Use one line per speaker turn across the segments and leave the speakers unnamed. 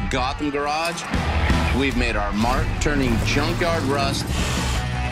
Gotham Garage, we've made our mark turning junkyard rust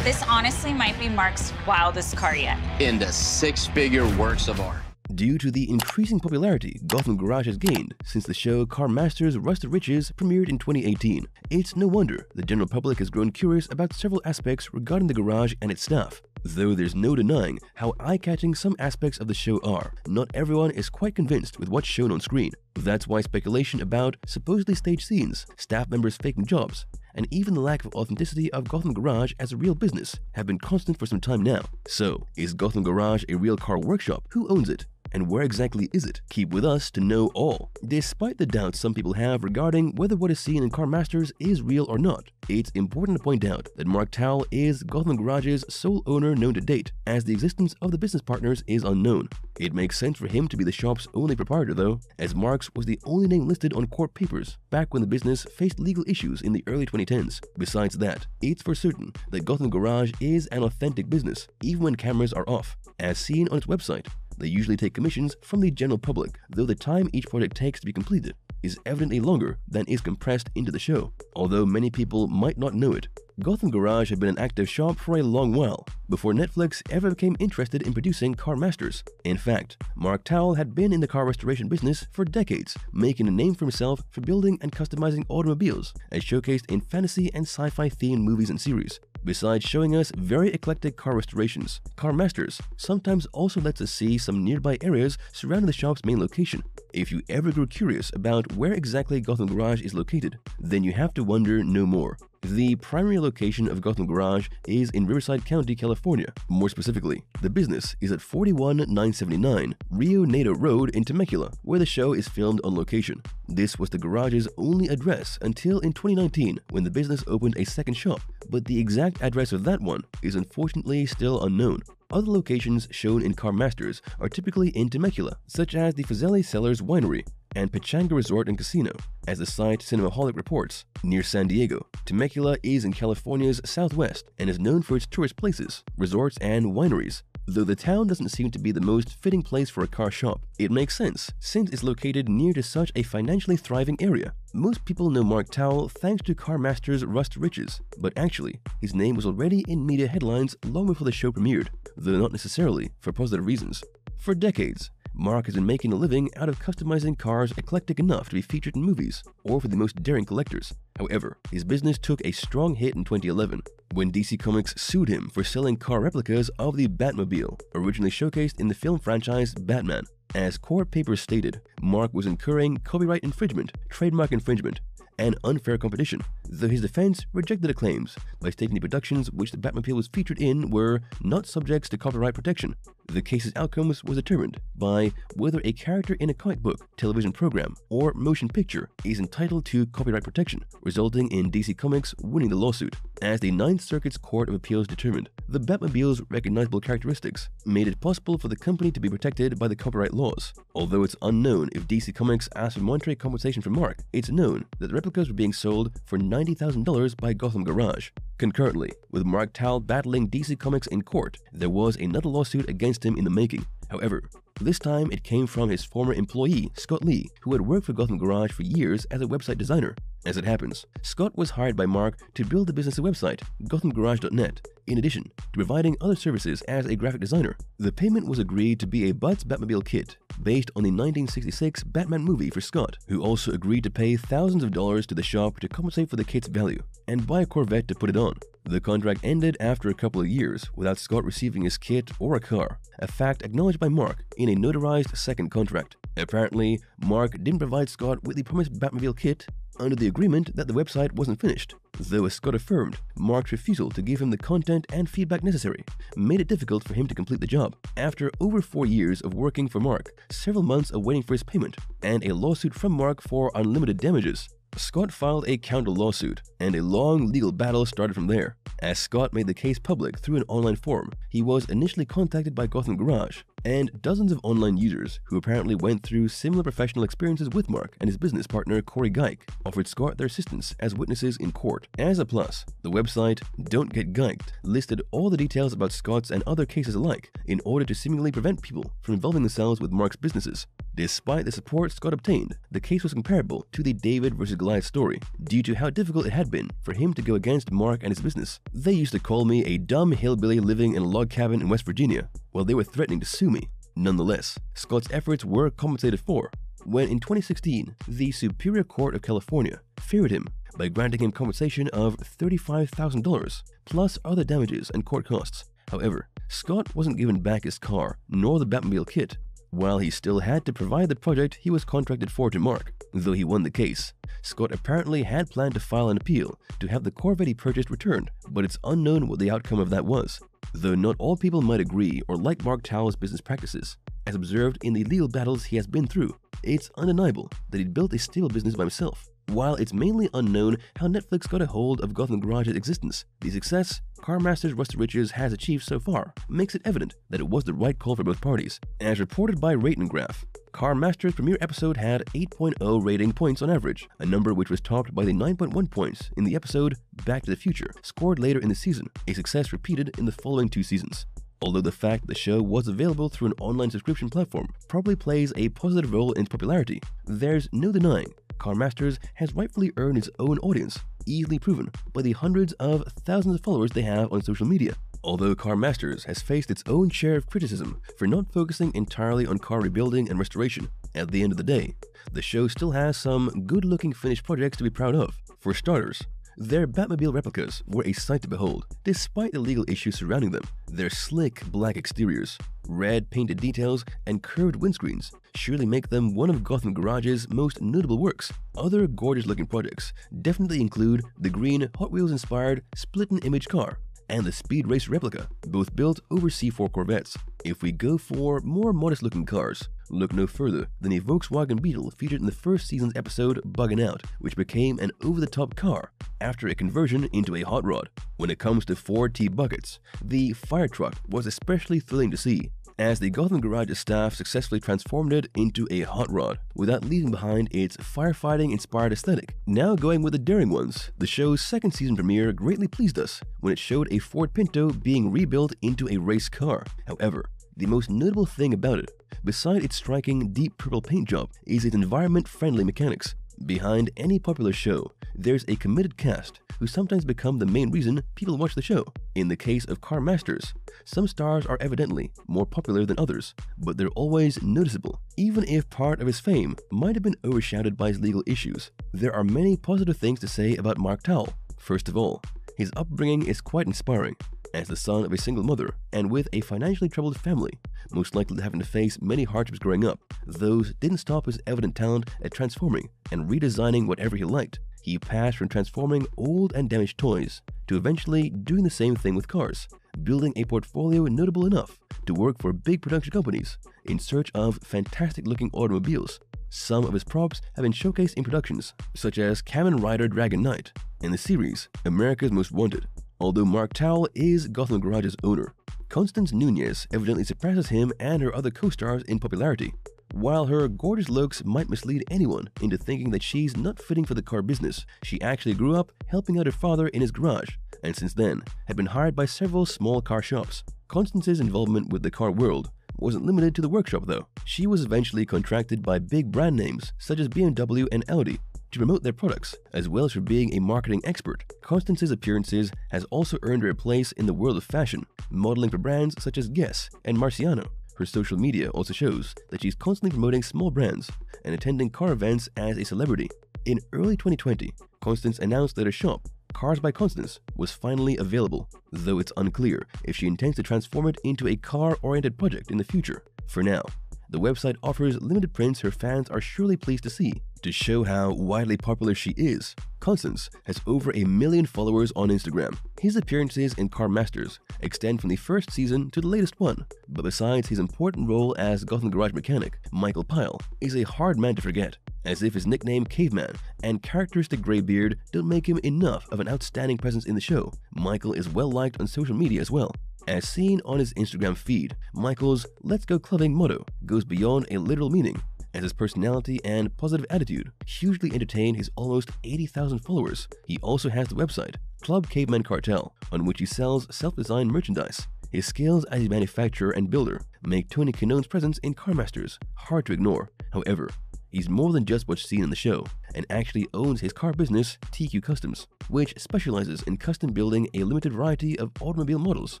This honestly might be Mark's wildest car yet.
into six-figure works of art.
Due to the increasing popularity Gotham Garage has gained since the show Car Masters Rust to Riches premiered in 2018, it's no wonder the general public has grown curious about several aspects regarding the garage and its staff. Though there's no denying how eye-catching some aspects of the show are, not everyone is quite convinced with what's shown on screen. That's why speculation about supposedly staged scenes, staff members faking jobs, and even the lack of authenticity of Gotham Garage as a real business have been constant for some time now. So, is Gotham Garage a real car workshop? Who owns it? And where exactly is it? Keep with us to know all. Despite the doubts some people have regarding whether what is seen in Car Masters is real or not, it's important to point out that Mark Towle is Gotham Garage's sole owner known to date, as the existence of the business partners is unknown. It makes sense for him to be the shop's only proprietor though, as Mark's was the only name listed on court papers back when the business faced legal issues in the early 2010s. Besides that, it's for certain that Gotham Garage is an authentic business, even when cameras are off. As seen on its website, they usually take commissions from the general public, though the time each project takes to be completed is evidently longer than is compressed into the show. Although many people might not know it, Gotham Garage had been an active shop for a long while, before Netflix ever became interested in producing Car Masters. In fact, Mark Towle had been in the car restoration business for decades, making a name for himself for building and customizing automobiles, as showcased in fantasy and sci-fi themed movies and series. Besides showing us very eclectic car restorations, Car Masters sometimes also lets us see some nearby areas surrounding the shop's main location. If you ever grew curious about where exactly Gotham Garage is located, then you have to wonder no more. The primary location of Gotham Garage is in Riverside County, California. More specifically, the business is at 41979 Rio Nado Road in Temecula, where the show is filmed on location. This was the garage's only address until in 2019 when the business opened a second shop, but the exact address of that one is unfortunately still unknown. Other locations shown in Car Masters are typically in Temecula, such as the Fazeli Cellars Winery and Pechanga Resort and Casino. As the site Cinemaholic reports, near San Diego, Temecula is in California's southwest and is known for its tourist places, resorts, and wineries. Though the town doesn't seem to be the most fitting place for a car shop, it makes sense since it's located near to such a financially thriving area. Most people know Mark Towle thanks to Car Masters Rust to Riches, but actually, his name was already in media headlines long before the show premiered, though not necessarily for positive reasons. For decades, Mark has been making a living out of customizing cars eclectic enough to be featured in movies, or for the most daring collectors. However, his business took a strong hit in 2011, when DC Comics sued him for selling car replicas of the Batmobile, originally showcased in the film franchise Batman. As court papers stated, Mark was incurring copyright infringement, trademark infringement, and unfair competition, though his defense rejected the claims by stating the productions which the Batmobile was featured in were not subjects to copyright protection. The case's outcomes was determined by whether a character in a comic book, television program, or motion picture is entitled to copyright protection, resulting in DC Comics winning the lawsuit. As the Ninth Circuit's Court of Appeals determined, the Batmobile's recognizable characteristics made it possible for the company to be protected by the copyright laws. Although it's unknown if DC Comics asked for monetary compensation from Mark, it's known that the replicas were being sold for $90,000 by Gotham Garage. Concurrently, with Mark Towle battling DC Comics in court, there was another lawsuit against him in the making. However, this time it came from his former employee, Scott Lee, who had worked for Gotham Garage for years as a website designer. As it happens, Scott was hired by Mark to build the business website, GothamGarage.net, in addition to providing other services as a graphic designer. The payment was agreed to be a Butts Batmobile kit, based on the 1966 Batman movie for Scott, who also agreed to pay thousands of dollars to the shop to compensate for the kit's value, and buy a Corvette to put it on. The contract ended after a couple of years without Scott receiving his kit or a car, a fact acknowledged by Mark in a notarized second contract. Apparently, Mark didn't provide Scott with the promised Batmobile kit under the agreement that the website wasn't finished, though as Scott affirmed, Mark's refusal to give him the content and feedback necessary made it difficult for him to complete the job. After over 4 years of working for Mark, several months of waiting for his payment, and a lawsuit from Mark for unlimited damages, Scott filed a counter lawsuit, and a long legal battle started from there. As Scott made the case public through an online forum, he was initially contacted by Gotham Garage and dozens of online users who apparently went through similar professional experiences with Mark, and his business partner Corey Geik offered Scott their assistance as witnesses in court. As a plus, the website Don't Get Geiked listed all the details about Scott's and other cases alike in order to seemingly prevent people from involving themselves with Mark's businesses. Despite the support Scott obtained, the case was comparable to the David vs. Goliath story due to how difficult it had been for him to go against Mark and his business. They used to call me a dumb hillbilly living in a log cabin in West Virginia, while they were threatening to sue me. Nonetheless, Scott's efforts were compensated for when in 2016, the Superior Court of California favored him by granting him compensation of $35,000 plus other damages and court costs. However, Scott wasn't given back his car nor the Batmobile kit, while he still had to provide the project he was contracted for to Mark. Though he won the case, Scott apparently had planned to file an appeal to have the Corvette he purchased returned, but it's unknown what the outcome of that was. Though not all people might agree or like Mark Towell's business practices, as observed in the legal battles he has been through, it's undeniable that he built a stable business by himself. While it's mainly unknown how Netflix got a hold of Gotham Garage's existence, the success CarMaster's Rusted Riches has achieved so far makes it evident that it was the right call for both parties. As reported by Rate and Graph, CarMaster's premiere episode had 8.0 rating points on average, a number which was topped by the 9.1 points in the episode Back to the Future, scored later in the season, a success repeated in the following 2 seasons. Although the fact the show was available through an online subscription platform probably plays a positive role in its popularity, there's no denying CarMasters has rightfully earned its own audience, easily proven by the hundreds of thousands of followers they have on social media. Although CarMasters has faced its own share of criticism for not focusing entirely on car rebuilding and restoration, at the end of the day, the show still has some good-looking finished projects to be proud of. For starters, their Batmobile replicas were a sight to behold, despite the legal issues surrounding them. Their slick black exteriors, red painted details, and curved windscreens surely make them one of Gotham Garage's most notable works. Other gorgeous-looking projects definitely include the green Hot Wheels-inspired split-in-image car and the Speed Race replica, both built over C4 Corvettes. If we go for more modest-looking cars, look no further than a Volkswagen Beetle featured in the first season's episode Buggin' Out, which became an over-the-top car after a conversion into a hot rod. When it comes to Ford T-Buckets, the fire truck was especially thrilling to see, as the Gotham Garage staff successfully transformed it into a hot rod without leaving behind its firefighting-inspired aesthetic. Now going with the daring ones, the show's second season premiere greatly pleased us when it showed a Ford Pinto being rebuilt into a race car. However, the most notable thing about it, beside its striking deep purple paint job, is its environment-friendly mechanics. Behind any popular show, there's a committed cast who sometimes become the main reason people watch the show. In the case of CarMasters, some stars are evidently more popular than others, but they're always noticeable, even if part of his fame might have been overshadowed by his legal issues. There are many positive things to say about Mark Towell. First of all, his upbringing is quite inspiring. As the son of a single mother and with a financially troubled family, most likely having to face many hardships growing up, those didn't stop his evident talent at transforming and redesigning whatever he liked. He passed from transforming old and damaged toys to eventually doing the same thing with cars, building a portfolio notable enough to work for big production companies in search of fantastic-looking automobiles. Some of his props have been showcased in productions, such as Kamen Rider Dragon Knight and the series America's Most Wanted. Although Mark Towell is Gotham Garage's owner, Constance Nunes evidently surpasses him and her other co-stars in popularity. While her gorgeous looks might mislead anyone into thinking that she's not fitting for the car business, she actually grew up helping out her father in his garage, and since then had been hired by several small car shops. Constance's involvement with the car world wasn't limited to the workshop though. She was eventually contracted by big brand names such as BMW and Audi to promote their products, as well as for being a marketing expert. Constance's appearances has also earned her a place in the world of fashion, modeling for brands such as Guess and Marciano. Her social media also shows that she's constantly promoting small brands and attending car events as a celebrity. In early 2020, Constance announced that her shop, Cars by Constance, was finally available, though it's unclear if she intends to transform it into a car-oriented project in the future. For now, the website offers limited prints her fans are surely pleased to see. To show how widely popular she is, Constance has over 1 million followers on Instagram. His appearances in CarMasters extend from the first season to the latest one, but besides his important role as Gotham Garage mechanic, Michael Pyle is a hard man to forget, as if his nickname Caveman and characteristic grey beard don't make him enough of an outstanding presence in the show. Michael is well liked on social media as well. As seen on his Instagram feed, Michael's "Let's Go Clubbing" motto goes beyond a literal meaning, as his personality and positive attitude hugely entertain his almost 80,000 followers. He also has the website Club Caveman Cartel, on which he sells self-designed merchandise. His skills as a manufacturer and builder make Tony Kanone's presence in CarMasters hard to ignore. However, he's more than just what's seen in the show, and actually owns his car business, TQ Customs, which specializes in custom building a limited variety of automobile models.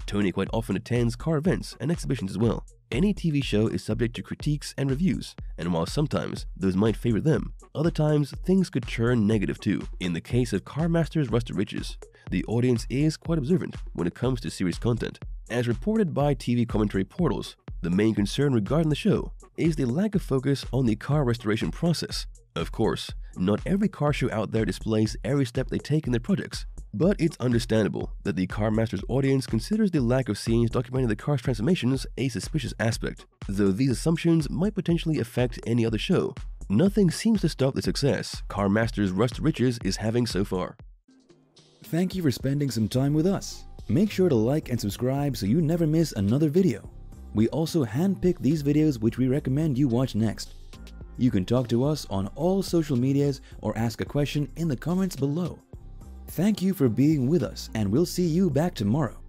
Tony quite often attends car events and exhibitions as well. Any TV show is subject to critiques and reviews, and while sometimes those might favor them, other times things could turn negative too. In the case of CarMasters Rusted Riches, the audience is quite observant when it comes to series content. As reported by TV commentary portals, the main concern regarding the show is the lack of focus on the car restoration process. Of course, not every car show out there displays every step they take in their projects, but it's understandable that the CarMasters audience considers the lack of scenes documenting the car's transformations a suspicious aspect. Though these assumptions might potentially affect any other show, nothing seems to stop the success CarMasters Rusted Riches is having so far.
Thank you for spending some time with us. Make sure to like and subscribe so you never miss another video. We also handpick these videos which we recommend you watch next. You can talk to us on all social medias or ask a question in the comments below. Thank you for being with us, and we'll see you back tomorrow.